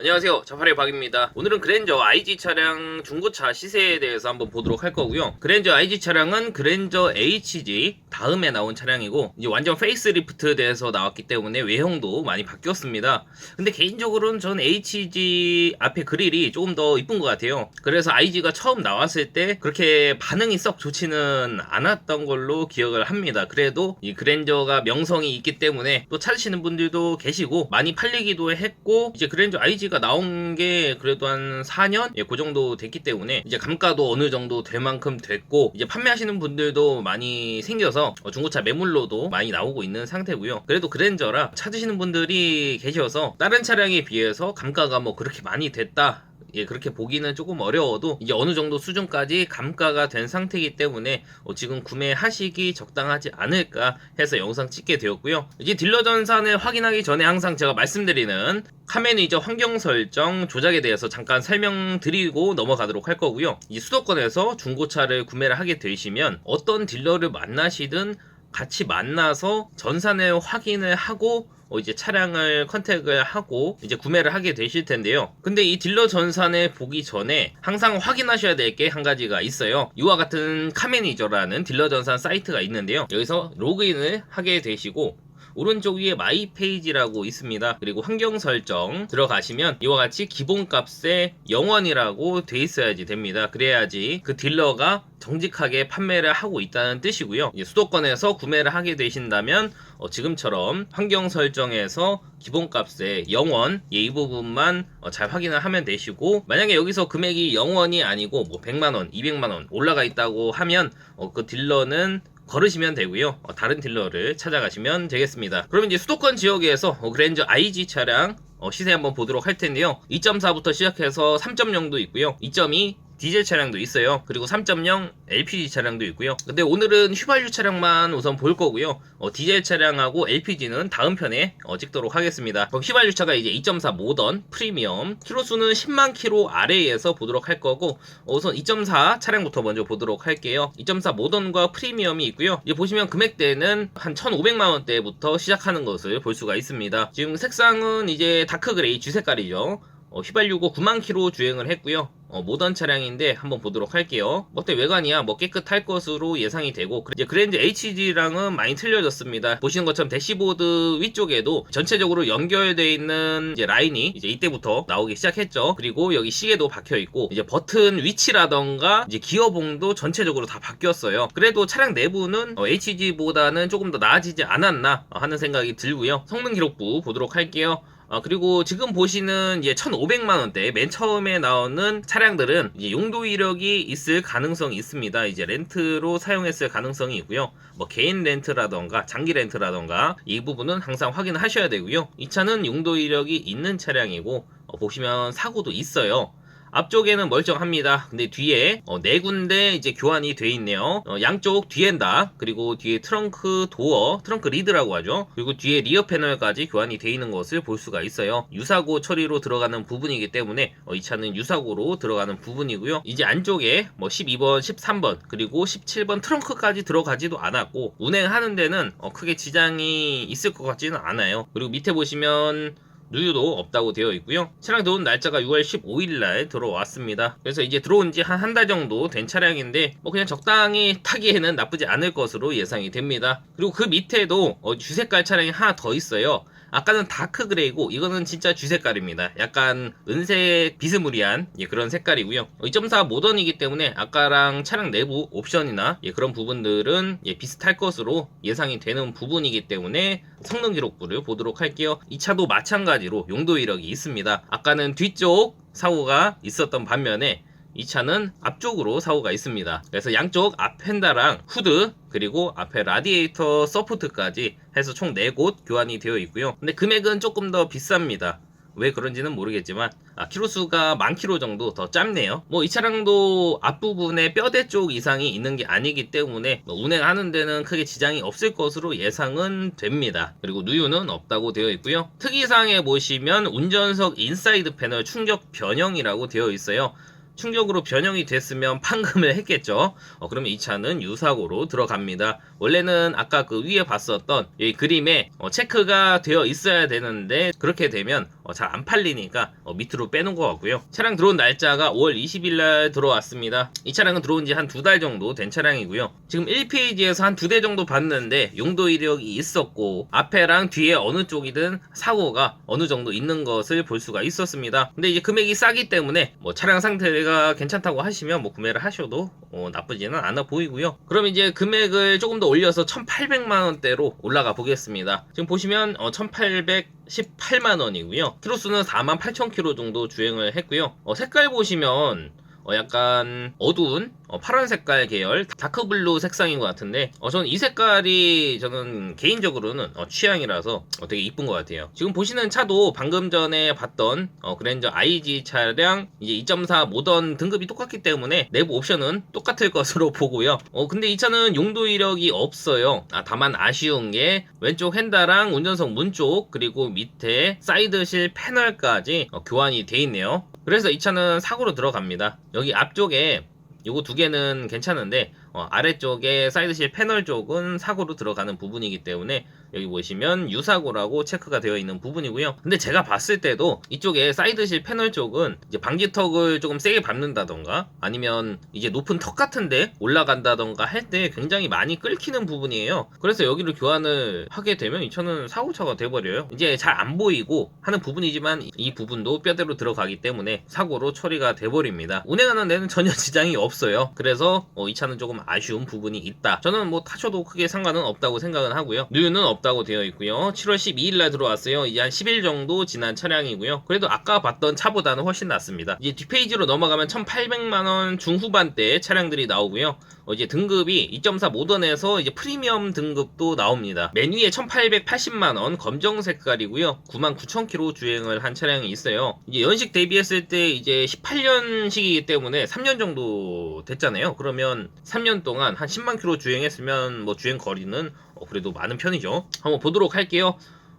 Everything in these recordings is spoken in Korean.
안녕하세요, 자파의 박입니다. 오늘은 그랜저 IG 차량 중고차 시세에 대해서 한번 보도록 할 거고요. 그랜저 IG 차량은 그랜저 HG 다음에 나온 차량이고 이제 완전 페이스리프트 돼서 나왔기 때문에 외형도 많이 바뀌었습니다. 근데 개인적으로는 전 HG 앞에 그릴이 조금 더 이쁜 것 같아요. 그래서 IG가 처음 나왔을 때 그렇게 반응이 썩 좋지는 않았던 걸로 기억을 합니다. 그래도 이 그랜저가 명성이 있기 때문에 또 찾으시는 분들도 계시고 많이 팔리기도 했고, 이제 그랜저 IG가 나온 게 그래도 한 4년? 예, 그 정도 됐기 때문에 이제 감가도 어느 정도 될 만큼 됐고, 이제 판매하시는 분들도 많이 생겨서 중고차 매물로도 많이 나오고 있는 상태고요. 그래도 그랜저라 찾으시는 분들이 계셔서 다른 차량에 비해서 감가가 뭐 그렇게 많이 됐다, 예, 그렇게 보기는 조금 어려워도 이제 어느 정도 수준까지 감가가 된 상태이기 때문에 지금 구매하시기 적당하지 않을까 해서 영상 찍게 되었고요. 이제 딜러 전산을 확인하기 전에 항상 제가 말씀드리는 카메니저 환경 설정 조작에 대해서 잠깐 설명드리고 넘어가도록 할 거고요. 이 수도권에서 중고차를 구매를 하게 되시면 어떤 딜러를 만나시든 같이 만나서 전산을 확인을 하고 이제 차량을 컨택을 하고 이제 구매를 하게 되실 텐데요. 근데 이 딜러 전산을 보기 전에 항상 확인하셔야 될 게 한 가지가 있어요. 이와 같은 카매니저라는 딜러 전산 사이트가 있는데요. 여기서 로그인을 하게 되시고 오른쪽 위에 마이 페이지라고 있습니다. 그리고 환경 설정 들어가시면 이와 같이 기본값에 0원이라고 돼 있어야지 됩니다. 그래야지 그 딜러가 정직하게 판매를 하고 있다는 뜻이고요. 수도권에서 구매를 하게 되신다면 지금처럼 환경 설정에서 기본값에 0원, 이 부분만 잘 확인을 하면 되시고, 만약에 여기서 금액이 0원이 아니고 뭐 100만원, 200만원 올라가 있다고 하면 그 딜러는 걸으시면 되고요. 다른 딜러를 찾아가시면 되겠습니다. 그럼 이제 수도권 지역에서 그랜저 IG 차량 시세 한번 보도록 할 텐데요. 2.4부터 시작해서 3.0도 있고요. 2.2 디젤 차량도 있어요. 그리고 3.0 LPG 차량도 있고요. 근데 오늘은 휘발유 차량만 우선 볼 거고요. 디젤 차량하고 LPG는 다음 편에 찍도록 하겠습니다. 휘발유 차가 이제 2.4 모던 프리미엄, 키로수는 10만 킬로 아래에서 보도록 할 거고, 우선 2.4 차량부터 먼저 보도록 할게요. 2.4 모던과 프리미엄이 있고요. 이제 보시면 금액대는 한 1,500만 원대부터 시작하는 것을 볼 수가 있습니다. 지금 색상은 이제 다크 그레이 주색깔이죠. 휘발유고 9만 킬로 주행을 했고요. 모던 차량인데 한번 보도록 할게요. 어때, 외관이야 뭐 깨끗할 것으로 예상이 되고, 이제 그랜저 HG랑은 많이 틀려졌습니다. 보시는 것처럼 대시보드 위쪽에도 전체적으로 연결되어 있는 이제 라인이 이제 이때부터 나오기 시작했죠. 그리고 여기 시계도 박혀 있고, 이제 버튼 위치라던가 이제 기어봉도 전체적으로 다 바뀌었어요. 그래도 차량 내부는 HG보다는 조금 더 나아지지 않았나 하는 생각이 들고요. 성능 기록부 보도록 할게요. 그리고 지금 보시는 이제 1,500만원대 맨 처음에 나오는 차량들은 이제 용도 이력이 있을 가능성이 있습니다. 이제 렌트로 사용했을 가능성이 있고요. 뭐 개인 렌트라던가 장기 렌트라던가 이 부분은 항상 확인하셔야 되고요. 이 차는 용도 이력이 있는 차량이고, 보시면 사고도 있어요. 앞쪽에는 멀쩡합니다. 근데 뒤에 4군데 이제 교환이 돼 있네요. 양쪽 뒤엔 다, 그리고 뒤에 트렁크 도어, 트렁크 리드라고 하죠. 그리고 뒤에 리어 패널까지 교환이 돼 있는 것을 볼 수가 있어요. 유사고 처리로 들어가는 부분이기 때문에 이 차는 유사고로 들어가는 부분이고요. 이제 안쪽에 뭐 12번, 13번, 그리고 17번 트렁크까지 들어가지도 않았고, 운행하는 데는 크게 지장이 있을 것 같지는 않아요. 그리고 밑에 보시면 누유도 없다고 되어 있고요. 차량 들어온 날짜가 6월 15일날 들어왔습니다. 그래서 이제 들어온 지 한 달 정도 된 차량인데 뭐 그냥 적당히 타기에는 나쁘지 않을 것으로 예상이 됩니다. 그리고 그 밑에도 주색깔 차량이 하나 더 있어요. 아까는 다크 그레이고 이거는 진짜 주색깔입니다. 약간 은색 비스무리한 그런 색깔이고요. 2.4 모던이기 때문에 아까랑 차량 내부 옵션이나 그런 부분들은 비슷할 것으로 예상이 되는 부분이기 때문에 성능 기록부를 보도록 할게요. 이 차도 마찬가지로 용도 이력이 있습니다. 아까는 뒤쪽 사고가 있었던 반면에 이 차는 앞쪽으로 사고가 있습니다. 그래서 양쪽 앞 펜다랑 후드, 그리고 앞에 라디에이터 서포트까지 해서 총 4곳 교환이 되어 있고요. 근데 금액은 조금 더 비쌉니다. 왜 그런지는 모르겠지만 키로수가 10,000km 정도 더 짧네요. 뭐 이 차량도 앞부분에 뼈대 쪽 이상이 있는 게 아니기 때문에 운행하는 데는 크게 지장이 없을 것으로 예상은 됩니다. 그리고 누유는 없다고 되어 있고요. 특이사항에 보시면 운전석 인사이드 패널 충격 변형이라고 되어 있어요. 충격으로 변형이 됐으면 판금을 했겠죠. 그러면 이 차는 유사고로 들어갑니다. 원래는 아까 그 위에 봤었던 이 그림에 체크가 되어 있어야 되는데, 그렇게 되면 잘 안 팔리니까 밑으로 빼놓은 것 같고요. 차량 들어온 날짜가 5월 20일 날 들어왔습니다. 이 차량은 들어온 지 한 2달 정도 된 차량이고요. 지금 1페이지에서 한 2대 정도 봤는데 용도 이력이 있었고 앞에랑 뒤에 어느 쪽이든 사고가 어느 정도 있는 것을 볼 수가 있었습니다. 근데 이제 금액이 싸기 때문에 차량 상태가 괜찮다고 하시면 구매를 하셔도 나쁘지는 않아 보이고요. 그럼 이제 금액을 조금 더 올려서 1,800만원대로 올라가 보겠습니다. 지금 보시면 1,818만원이고요. 키로수는 48,000km 정도 주행을 했고요. 색깔 보시면 약간 어두운 파란 색깔 계열 다크블루 색상인 것 같은데 저는 이 색깔이 저는 개인적으로는 취향이라서 되게 이쁜 것 같아요. 지금 보시는 차도 방금 전에 봤던 그랜저 IG 차량 이제 2.4 모던 등급이 똑같기 때문에 내부 옵션은 똑같을 것으로 보고요. 근데 이 차는 용도 이력이 없어요. 다만 아쉬운 게 왼쪽 핸다랑 운전석 문 쪽 그리고 밑에 사이드실 패널까지 교환이 돼 있네요. 그래서 이 차는 사고로 들어갑니다. 여기 앞쪽에 요거 두 개는 괜찮은데 아래쪽에 사이드실 패널 쪽은 사고로 들어가는 부분이기 때문에 여기 보시면 유사고라고 체크가 되어 있는 부분이고요. 근데 제가 봤을 때도 이쪽에 사이드실 패널 쪽은 이제 방지턱을 조금 세게 밟는다던가 아니면 이제 높은 턱 같은데 올라간다던가 할 때 굉장히 많이 끓기는 부분이에요. 그래서 여기를 교환을 하게 되면 이 차는 사고차가 돼버려요. 이제 잘 안 보이고 하는 부분이지만 이 부분도 뼈대로 들어가기 때문에 사고로 처리가 돼버립니다. 운행하는 데는 전혀 지장이 없어요. 그래서 이 차는 조금 아쉬운 부분이 있다. 저는 타셔도 크게 상관은 없다고 생각은 하고요. 누유는 없다고 되어 있고요. 7월 12일 날 들어왔어요. 이제 한 10일 정도 지난 차량이고요. 그래도 아까 봤던 차보다는 훨씬 낫습니다. 이제 뒷페이지로 넘어가면 1,800만원 중후반대 차량들이 나오고요. 이제 등급이 2.4 모던에서 이제 프리미엄 등급도 나옵니다. 맨 위에 1,880만원 검정 색깔이고요. 99,000km 주행을 한 차량이 있어요. 이제 연식 대비했을 때 이제 18년식이기 때문에 3년 정도 됐잖아요. 그러면 3년 동안 한 10만 km 주행했으면 주행 거리는 그래도 많은 편이죠. 한번 보도록 할게요.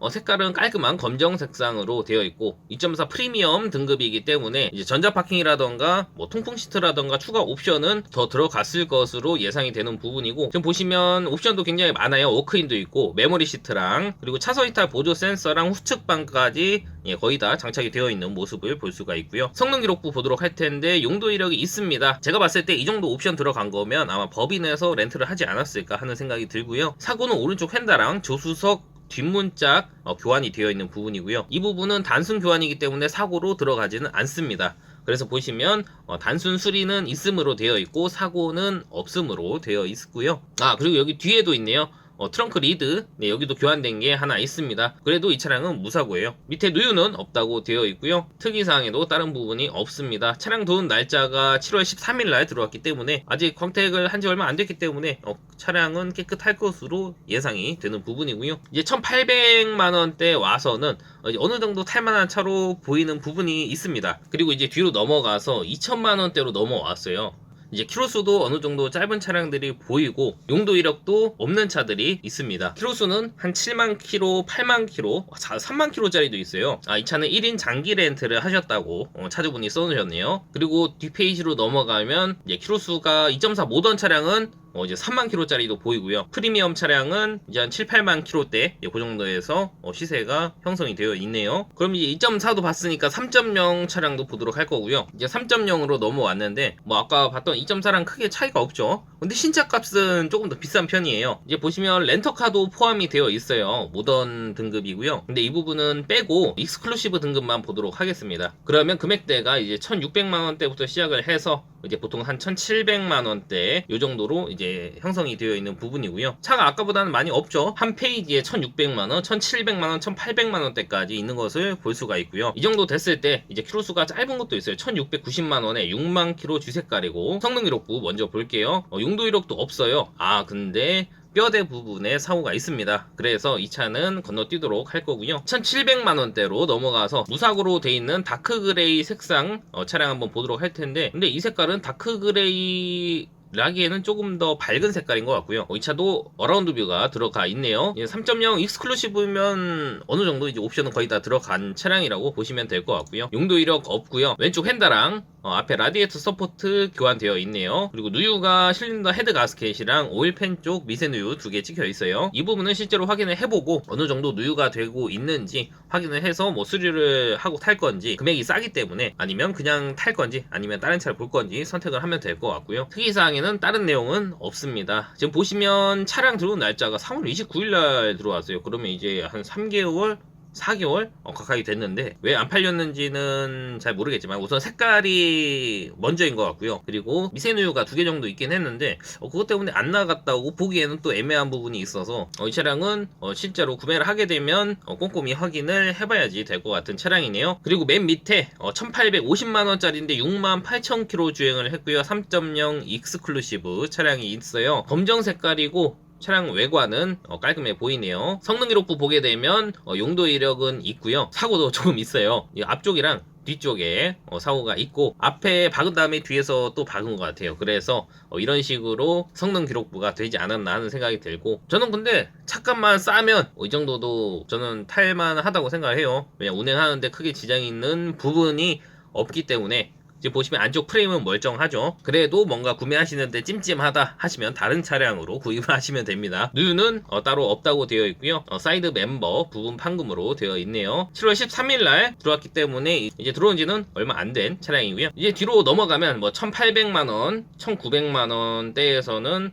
색깔은 깔끔한 검정 색상으로 되어 있고 2.4 프리미엄 등급이기 때문에 이제 전자 파킹이라던가 통풍 시트라던가 추가 옵션은 더 들어갔을 것으로 예상이 되는 부분이고 지금 보시면 옵션도 굉장히 많아요. 워크인도 있고 메모리 시트랑 그리고 차선 이탈 보조 센서랑 후측방까지 거의 다 장착이 되어 있는 모습을 볼 수가 있고요. 성능 기록부 보도록 할 텐데 용도 이력이 있습니다. 제가 봤을 때 이 정도 옵션 들어간 거면 아마 법인에서 렌트를 하지 않았을까 하는 생각이 들고요. 사고는 오른쪽 휀다랑 조수석 뒷문짝 교환이 되어 있는 부분이고요. 이 부분은 단순 교환이기 때문에 사고로 들어가지는 않습니다. 그래서 보시면 단순 수리는 있음으로 되어 있고 사고는 없음으로 되어 있고요. 그리고 여기 뒤에도 있네요. 트렁크 리드 여기도 교환된 게 하나 있습니다. 그래도 이 차량은 무사고예요. 밑에 누유는 없다고 되어 있고요. 특이사항에도 다른 부분이 없습니다. 차량 도운 날짜가 7월 13일 날 들어왔기 때문에 아직 광택을 한 지 얼마 안 됐기 때문에 차량은 깨끗할 것으로 예상이 되는 부분이고요. 이제 1,800만원대 와서는 어느 정도 탈만한 차로 보이는 부분이 있습니다. 그리고 이제 뒤로 넘어가서 2,000만원대로 넘어왔어요. 이제 키로수도 어느 정도 짧은 차량들이 보이고 용도 이력도 없는 차들이 있습니다. 키로수는 한 7만 킬로, 8만 킬로, 3만 킬로짜리도 있어요. 이 차는 1인 장기 렌트를 하셨다고 차주분이 써놓으셨네요. 그리고 뒷페이지로 넘어가면 이제 키로수가 2.4 모던 차량은 이제 3만 킬로짜리도 보이고요. 프리미엄 차량은 이제 한 7, 8만 킬로대 그 정도에서 시세가 형성이 되어 있네요. 그럼 이제 2.4도 봤으니까 3.0 차량도 보도록 할 거고요. 이제 3.0으로 넘어왔는데 아까 봤던 2.4랑 크게 차이가 없죠. 근데 신차 값은 조금 더 비싼 편이에요. 이제 보시면 렌터카도 포함이 되어 있어요. 모던 등급이고요. 근데 이 부분은 빼고 익스클루시브 등급만 보도록 하겠습니다. 그러면 금액대가 이제 1,600만원대부터 시작을 해서 이제 보통 한 1,700만원대 요 정도로 이제 형성이 되어 있는 부분이고요. 차가 아까보다는 많이 없죠. 한 페이지에 1,600만원, 1,700만원, 1,800만원대까지 있는 것을 볼 수가 있고요. 이 정도 됐을 때 이제 키로수가 짧은 것도 있어요. 1,690만원에 6만 킬로 주색깔이고 성능 기록부 먼저 볼게요. 용도 이력도 없어요. 근데 뼈대 부분에 사고가 있습니다. 그래서 이 차는 건너뛰도록 할 거고요. 1,700만원대로 넘어가서 무사고로 돼 있는 다크 그레이 색상 차량 한번 보도록 할 텐데 근데 이 색깔은 다크 그레이 라기에는 조금 더 밝은 색깔인 것 같고요. 이 차도 어라운드 뷰가 들어가 있네요. 3.0 익스클루시브면 어느 정도 이제 옵션은 거의 다 들어간 차량이라고 보시면 될 것 같고요. 용도 이력 없고요. 왼쪽 핸다랑 앞에 라디에이터 서포트 교환되어 있네요. 그리고 누유가 실린더 헤드 가스켓이랑 오일팬 쪽 미세 누유 2개 찍혀 있어요. 이 부분은 실제로 확인을 해보고 어느 정도 누유가 되고 있는지 확인을 해서 뭐 수리를 하고 탈 건지, 금액이 싸기 때문에 아니면 그냥 탈 건지 아니면 다른 차를 볼 건지 선택을 하면 될 것 같고요. 특이사항에는 다른 내용은 없습니다. 지금 보시면 차량 들어온 날짜가 3월 29일날 들어왔어요. 그러면 이제 한 3개월 4개월 가까이 됐는데 왜 안 팔렸는지는 잘 모르겠지만 우선 색깔이 먼저인 것 같고요. 그리고 미세누유가 2개 정도 있긴 했는데 그것 때문에 안 나갔다고 보기에는 또 애매한 부분이 있어서 이 차량은 실제로 구매를 하게 되면 꼼꼼히 확인을 해봐야지 될 것 같은 차량이네요. 그리고 맨 밑에 1850만원짜리인데 68,000km 주행을 했고요. 3.0 익스클루시브 차량이 있어요. 검정 색깔이고 차량 외관은 깔끔해 보이네요. 성능 기록부 보게 되면 용도 이력은 있고요. 사고도 조금 있어요. 이 앞쪽이랑 뒤쪽에 사고가 있고 앞에 박은 다음에 뒤에서 또 박은 것 같아요. 그래서 이런 식으로 성능 기록부가 되지 않았나 하는 생각이 들고, 저는 근데 차값만 싸면 이 정도도 저는 탈만하다고 생각을 해요. 왜냐 운행하는데 크게 지장이 있는 부분이 없기 때문에. 지금 보시면 안쪽 프레임은 멀쩡하죠. 그래도 뭔가 구매하시는데 찜찜하다 하시면 다른 차량으로 구입을 하시면 됩니다. 누유는 따로 없다고 되어 있고요. 사이드 멤버 부분 판금으로 되어 있네요. 7월 13일날 들어왔기 때문에 이제 들어온 지는 얼마 안 된 차량이고요. 이제 뒤로 넘어가면 뭐 1,800만원, 1,900만원대에서는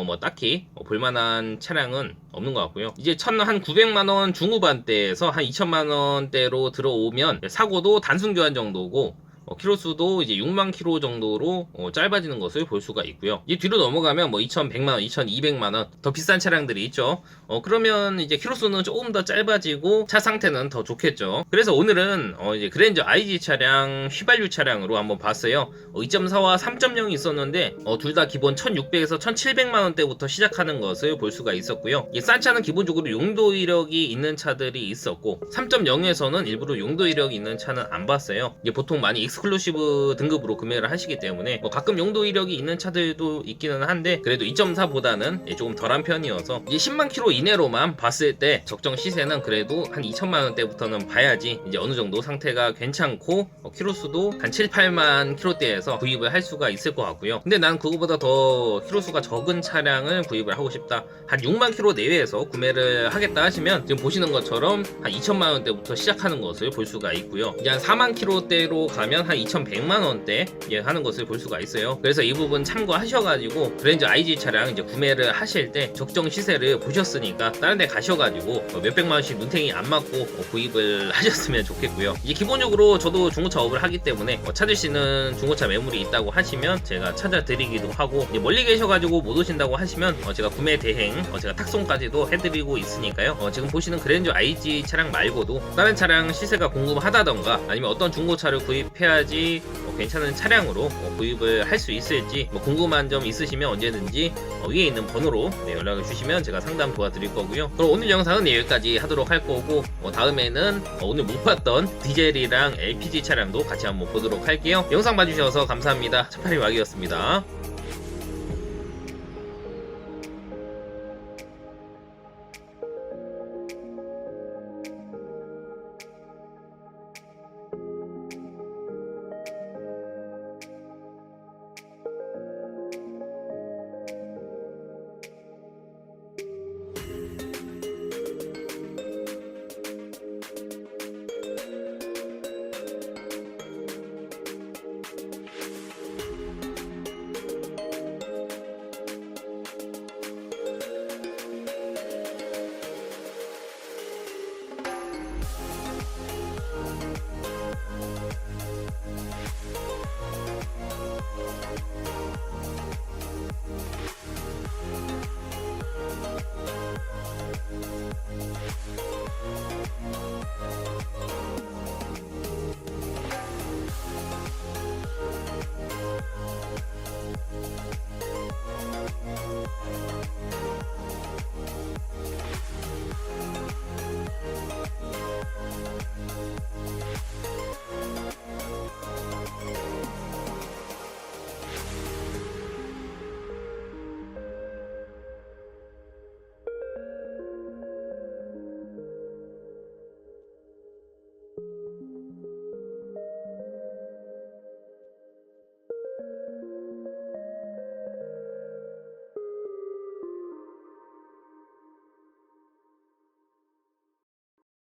뭐 딱히 볼만한 차량은 없는 것 같고요. 이제 1,900만원 중후반대에서 한 2,000만원대로 들어오면 사고도 단순 교환 정도고 키로수도 이제 6만 키로 정도로 짧아지는 것을 볼 수가 있고요. 이제 뒤로 넘어가면 뭐 2,100만원, 2,200만원 더 비싼 차량들이 있죠. 그러면 이제 키로수는 조금 더 짧아지고 차 상태는 더 좋겠죠. 그래서 오늘은 이제 그랜저 IG 차량 휘발유 차량으로 한번 봤어요. 2.4와 3.0이 있었는데 둘 다 기본 1,600에서 1,700만원대부터 시작하는 것을 볼 수가 있었고요. 싼 차는 기본적으로 용도 이력이 있는 차들이 있었고 3.0에서는 일부러 용도 이력이 있는 차는 안 봤어요. 이게 보통 많이 익스클루시브 등급으로 구매를 하시기 때문에 가끔 용도 이력이 있는 차들도 있기는 한데 그래도 2.4보다는 조금 덜한 편이어서 이제 10만 킬로 이내로만 봤을 때 적정 시세는 그래도 한 2천만 원대부터는 봐야지 이제 어느 정도 상태가 괜찮고 키로수도 한 7, 8만 킬로대에서 구입을 할 수가 있을 것 같고요. 근데 난 그거보다 더 키로수가 적은 차량을 구입을 하고 싶다, 한 6만 킬로 내외에서 구매를 하겠다 하시면 지금 보시는 것처럼 한 2천만 원대부터 시작하는 것을 볼 수가 있고요. 이제 한 4만 킬로대로 가면 한 2,100만원대 하는 것을 볼 수가 있어요. 그래서 이 부분 참고하셔가지고 그랜저 IG 차량 이제 구매를 하실 때 적정 시세를 보셨으니까 다른 데 가셔가지고 몇백만원씩 눈탱이 안 맞고 구입을 하셨으면 좋겠고요. 이제 기본적으로 저도 중고차 업을 하기 때문에 찾으시는 중고차 매물이 있다고 하시면 제가 찾아드리기도 하고, 이제 멀리 계셔가지고 못 오신다고 하시면 제가 구매 대행 제가 탁송까지도 해드리고 있으니까요. 지금 보시는 그랜저 IG 차량 말고도 다른 차량 시세가 궁금하다던가 아니면 어떤 중고차를 구입해야지 괜찮은 차량으로 구입을 할 수 있을지 궁금한 점 있으시면 언제든지 위에 있는 번호로 연락을 주시면 제가 상담 도와드릴 거고요. 그럼 오늘 영상은 여기까지 하도록 할 거고 다음에는 오늘 못 봤던 디젤이랑 LPG 차량도 같이 한번 보도록 할게요. 영상 봐주셔서 감사합니다. 차파리 왁이었습니다.